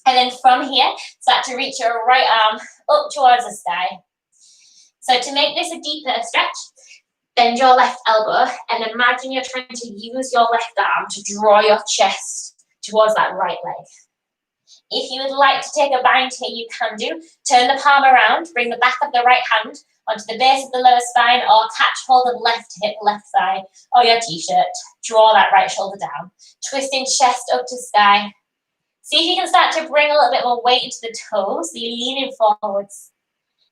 And then from here, start to reach your right arm up towards the sky. So to make this a deeper stretch, bend your left elbow and imagine you're trying to use your left arm to draw your chest towards that right leg. If you would like to take a bind here, you can do. Turn the palm around, bring the back of the right hand onto the base of the lower spine, or catch hold of left hip, left thigh, or your t-shirt. Draw that right shoulder down. Twisting chest up to sky. See if you can start to bring a little bit more weight into the toes, so you're leaning forwards.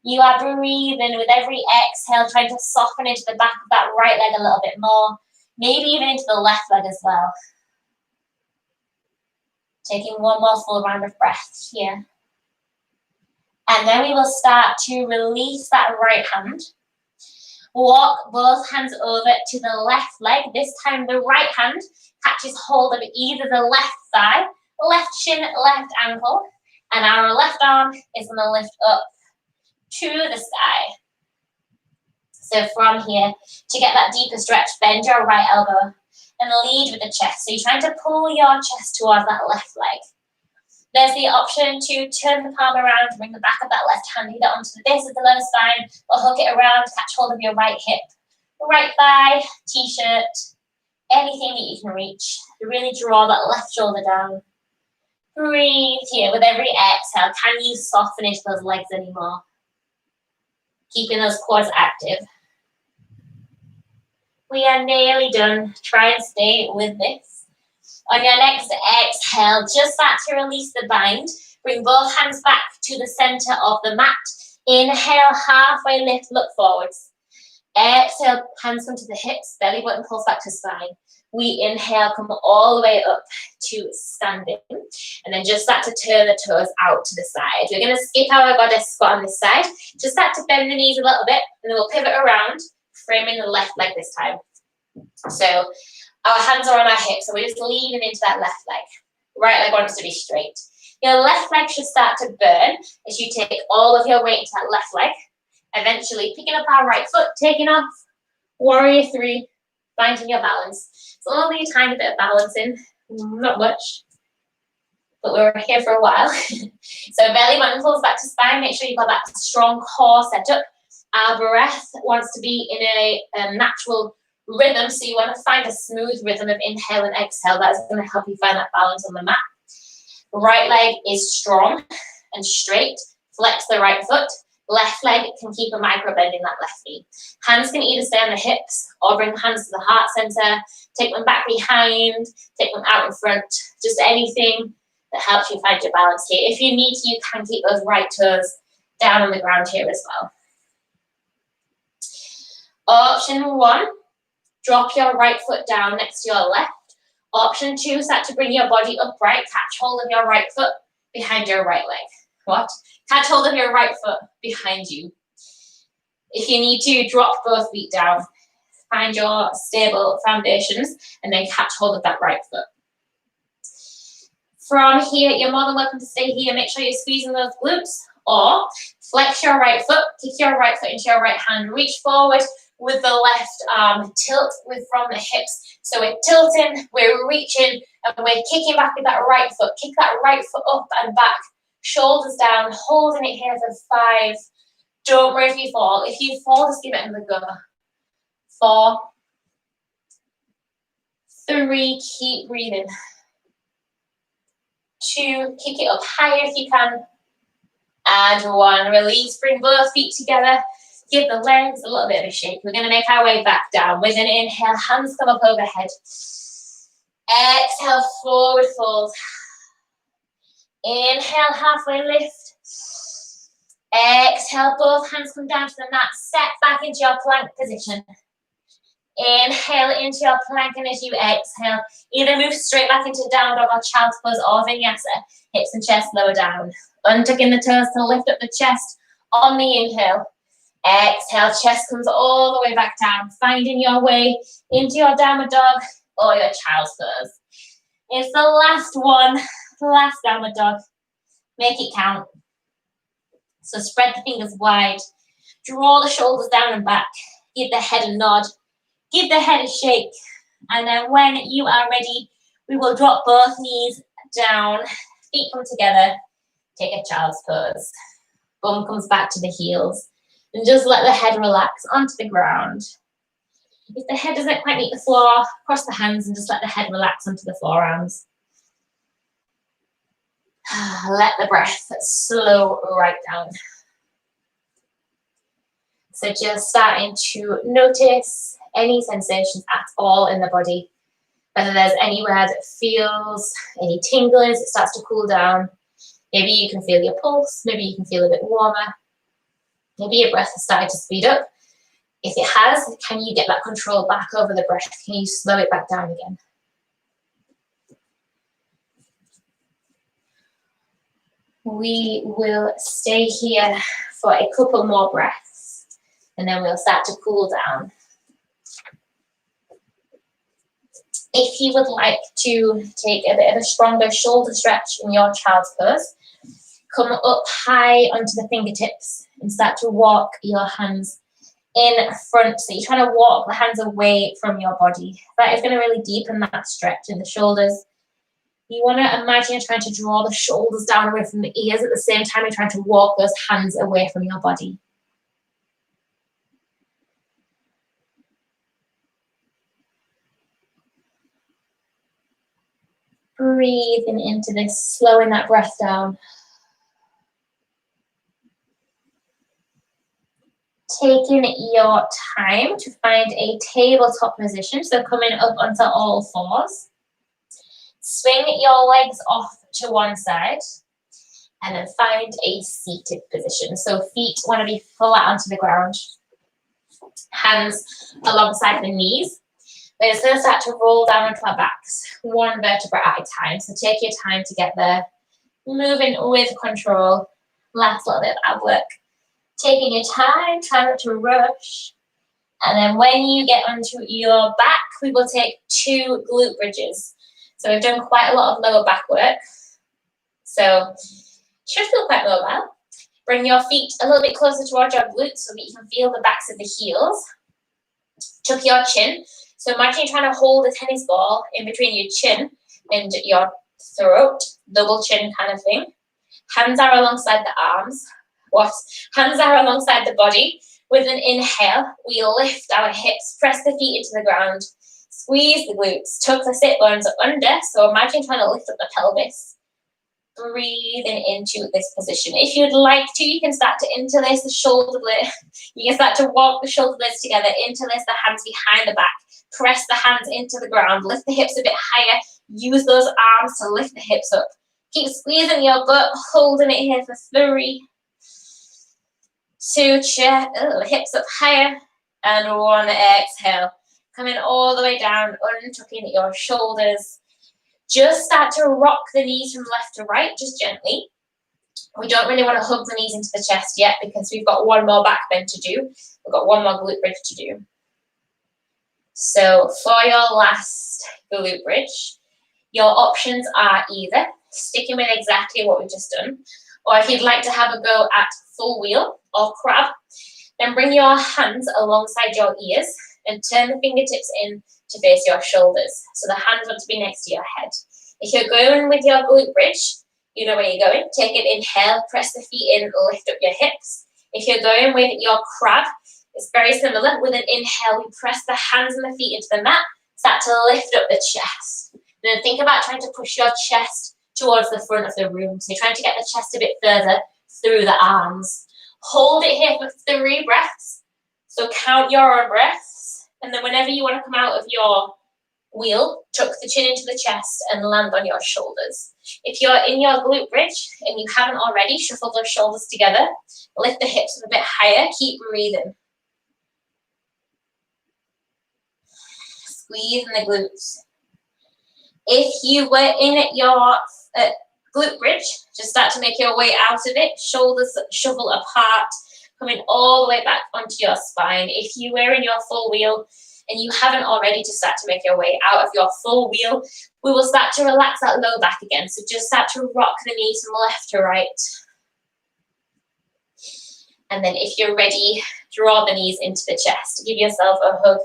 You are breathing with every exhale, trying to soften into the back of that right leg a little bit more, maybe even into the left leg as well. Taking one more full round of breath here. And then we will start to release that right hand. Walk both hands over to the left leg. This time the right hand catches hold of either the left thigh, left shin, left ankle, and our left arm is going to lift up to the sky. So from here, to get that deeper stretch, bend your right elbow and lead with the chest. So you're trying to pull your chest towards that left leg. There's the option to turn the palm around, bring the back of that left hand either onto the base of the lower spine or hook it around, catch hold of your right hip, right thigh, t-shirt, anything that you can reach. Really draw that left shoulder down. Breathe here with every exhale. Can you soften into those legs anymore? Keeping those quads active. We are nearly done. Try and stay with this. On your next exhale, just start to release the bind. Bring both hands back to the center of the mat. Inhale, halfway lift, look forwards. Exhale, hands come to the hips, belly button pulls back to spine. We inhale, come all the way up to standing. And then just start to turn the toes out to the side. We're going to skip our goddess squat on this side. Just start to bend the knees a little bit, and then we'll pivot around, framing the left leg this time. So our hands are on our hips, so we're just leaning into that left leg. Right leg wants to be straight. Your left leg should start to burn as you take all of your weight into that left leg. Eventually picking up our right foot, taking off, warrior three, finding your balance. It's only a tiny bit of balancing, not much, but we're here for a while. So belly button pulls back to spine. Make sure you've got that strong core set up. Our breath wants to be in a natural rhythm, so you want to find a smooth rhythm of inhale and exhale. That's going to help you find that balance on the mat. Right leg is strong and straight. Flex the right foot. Left leg can keep a micro bend in that left knee. Hands can either stay on the hips or bring the hands to the heart center. Take them back behind. Take them out in front. Just anything that helps you find your balance here. If you need to, you can keep those right toes down on the ground here as well. Option one, drop your right foot down next to your left. Option two, start to bring your body upright. Catch hold of your right foot behind your right leg. What? Catch hold of your right foot behind you. If you need to, drop both feet down. Find your stable foundations and then catch hold of that right foot. From here, you're more than welcome to stay here. Make sure you're squeezing those glutes, or flex your right foot, kick your right foot into your right hand, reach forward with the left arm, tilt from the hips. So we're tilting, we're reaching, and we're kicking back with that right foot. Kick that right foot up and back, shoulders down, holding it here for 5. Don't worry if you fall. If you fall, just give it another go. 4, 3, keep breathing. 2, kick it up higher if you can. And 1, release, bring both feet together. Give the legs a little bit of a shake. We're going to make our way back down. With an inhale, hands come up overhead. Exhale, forward fold. Inhale, halfway lift. Exhale, both hands come down to the mat. Step back into your plank position. Inhale into your plank, and as you exhale, either move straight back into down dog or child's pose or vinyasa. Hips and chest lower down. Untucking the toes to lift up the chest on the inhale. Exhale, chest comes all the way back down, finding your way into your downward dog or your child's pose. It's the last one, the last downward dog. Make it count. So spread the fingers wide, draw the shoulders down and back, give the head a nod, give the head a shake, and then when you are ready, we will drop both knees down, feet come together, take a child's pose. Bum comes back to the heels. And just let the head relax onto the ground. If the head doesn't quite meet the floor, cross the hands and just let the head relax onto the forearms. Let the breath slow right down. So just starting to notice any sensations at all in the body, whether there's anywhere that feels any tingling as it starts to cool down. Maybe you can feel your pulse, maybe you can feel a bit warmer, maybe your breath has started to speed up. If it has, can you get that control back over the breath? Can you slow it back down again? We will stay here for a couple more breaths and then we'll start to cool down. If you would like to take a bit of a stronger shoulder stretch in your child's pose, come up high onto the fingertips and start to walk your hands in front. So you're trying to walk the hands away from your body. That is going to really deepen that stretch in the shoulders. You want to imagine you're trying to draw the shoulders down away from the ears at the same time you're trying to walk those hands away from your body. Breathing into this, slowing that breath down. Taking your time to find a tabletop position, so coming up onto all fours. Swing your legs off to one side and then find a seated position. So feet want to be flat onto the ground, hands alongside the knees. We're just going to start to roll down onto our backs, one vertebra at a time. So take your time to get there, moving with control. Last little bit of ab work. Taking your time, try not to rush. And then when you get onto your back, we will take 2 glute bridges. So we've done quite a lot of lower back work. So should feel quite mobile. Bring your feet a little bit closer towards your glutes so that you can feel the backs of the heels. Tuck your chin. So imagine you're trying to hold a tennis ball in between your chin and your throat, double chin kind of thing. Hands are alongside the arms. Hands are alongside the body. With an inhale, we lift our hips, press the feet into the ground, squeeze the glutes, tuck the sit bones under. So imagine trying to lift up the pelvis. Breathing into this position. If you'd like to, you can start to interlace the shoulder blades. You can start to walk the shoulder blades together, interlace the hands behind the back, press the hands into the ground, lift the hips a bit higher, use those arms to lift the hips up. Keep squeezing your butt, holding it here for 3, 2, hips up higher, and 1, exhale. Coming all the way down, untucking your shoulders. Just start to rock the knees from left to right, just gently. We don't really want to hug the knees into the chest yet because we've got one more back bend to do. We've got one more glute bridge to do. So for your last glute bridge, your options are either sticking with exactly what we've just done, or if you'd like to have a go at full wheel or crab, then bring your hands alongside your ears and turn the fingertips in to face your shoulders. So the hands want to be next to your head. If you're going with your glute bridge, you know where you're going. Take an inhale, press the feet in, lift up your hips. If you're going with your crab, it's very similar. With an inhale, we press the hands and the feet into the mat, start to lift up the chest. Then think about trying to push your chest towards the front of the room. So you're trying to get the chest a bit further through the arms. Hold it here for 3 breaths. So count your own breaths. And then whenever you want to come out of your wheel, tuck the chin into the chest and land on your shoulders. If you're in your glute bridge and you haven't already, shuffle those shoulders together. Lift the hips a bit higher. Keep breathing. Squeezing the glutes. If you were in your glute bridge, just start to make your way out of it. Shoulders shovel apart, coming all the way back onto your spine. If you were in your full wheel and you haven't already, to start to make your way out of your full wheel, we will start to relax that low back again. So just start to rock the knees from left to right. And then if you're ready, draw the knees into the chest. Give yourself a hug.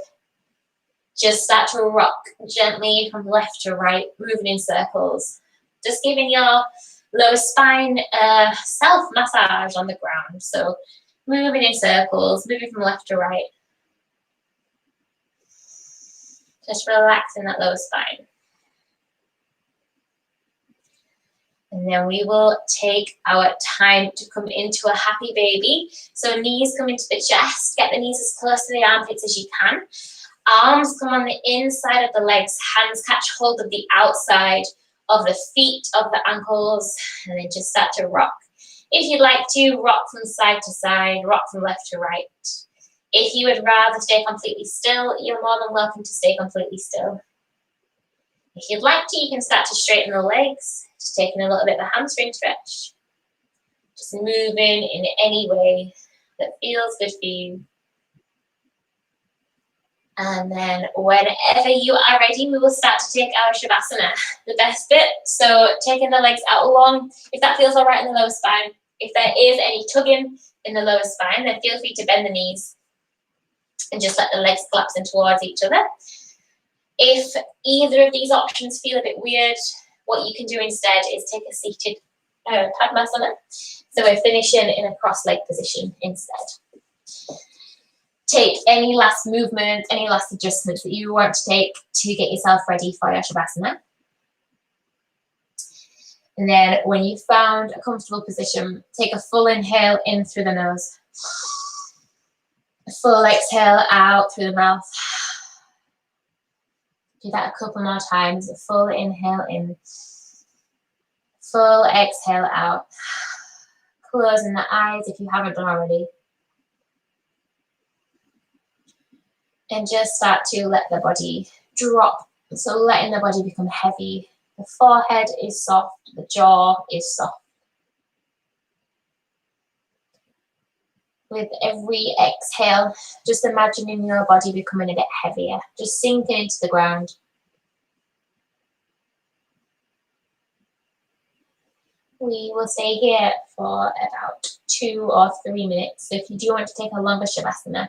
Just start to rock gently from left to right, moving in circles. Just giving your lower spine a self-massage on the ground. So moving in circles, moving from left to right. Just relaxing that lower spine. And And then we will take our time to come into a happy baby. So knees come into the chest, get the knees as close to the armpits as you can. Arms come on the inside of the legs, hands catch hold of the outside of the feet, of the ankles, and then just start to rock. If you'd like to, rock from side to side, rock from left to right. If you would rather stay completely still, you're more than welcome to stay completely still. If you'd like to, you can start to straighten the legs, just taking a little bit of a hamstring stretch. Just moving in any way that feels good for you. And then whenever you are ready, we will start to take our Shavasana, the best bit. So taking the legs out long, if that feels all right in the lower spine. If there is any tugging in the lower spine, then feel free to bend the knees and just let the legs collapse in towards each other. If either of these options feel a bit weird, what you can do instead is take a seated Padmasana. So we're finishing in a cross-leg position instead. Take any last movements, any last adjustments that you want to take to get yourself ready for your Shavasana. And then when you've found a comfortable position, take a full inhale in through the nose. A full exhale out through the mouth. Do that a couple more times. A full inhale in. Full exhale out. Closing the eyes if you haven't done already. And just start to let the body drop. So letting the body become heavy. The forehead is soft. The jaw is soft. With every exhale, just imagining your body becoming a bit heavier. Just sinking into the ground. We will stay here for about 2 or 3 minutes. So if you do want to take a longer Shavasana,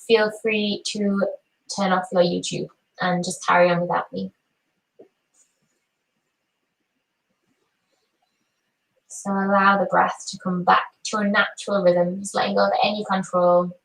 feel free to turn off your YouTube and just carry on without me. So allow the breath to come back to a natural rhythm, just letting go of any control.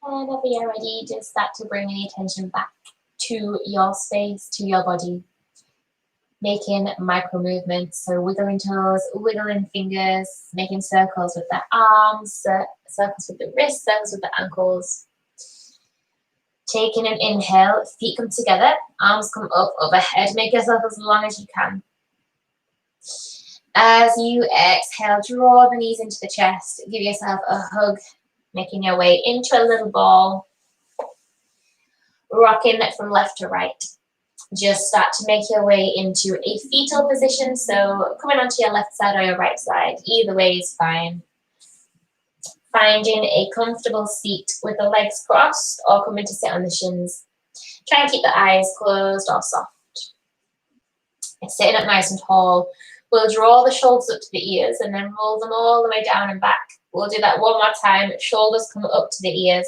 And whenever you're ready, just start to bring any attention back to your space, to your body. Making micro movements, so wiggling toes, wiggling fingers, making circles with the arms, circles with the wrists, circles with the ankles. Taking an inhale, feet come together, arms come up overhead, make yourself as long as you can. As you exhale, draw the knees into the chest, give yourself a hug, making your way into a little ball, rocking from left to right. just start to make your way into a fetal position. So coming onto your left side or your right side, either way is fine. Finding a comfortable seat with the legs crossed or coming to sit on the shins. Try and keep the eyes closed or soft. And sitting up nice and tall, we'll draw the shoulders up to the ears and then roll them all the way down and back. We'll do that one more time. Shoulders come up to the ears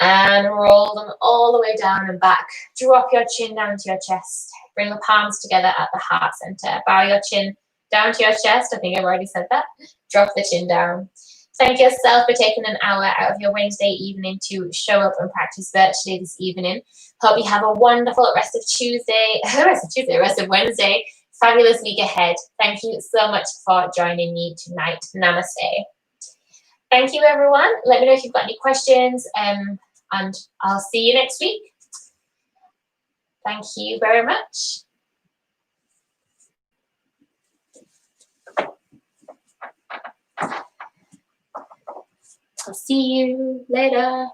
and roll them all the way down and back. Drop your chin down to your chest. Bring the palms together at the heart center. Bow your chin down to your chest. I think I've already said that. Drop the chin down. Thank yourself for taking an hour out of your Wednesday evening to show up and practice virtually this evening. Hope you have a wonderful rest of Wednesday. Fabulous week ahead. Thank you so much for joining me tonight. Namaste. Thank you, everyone. Let me know if you've got any questions, and I'll see you next week. Thank you very much. I'll see you later.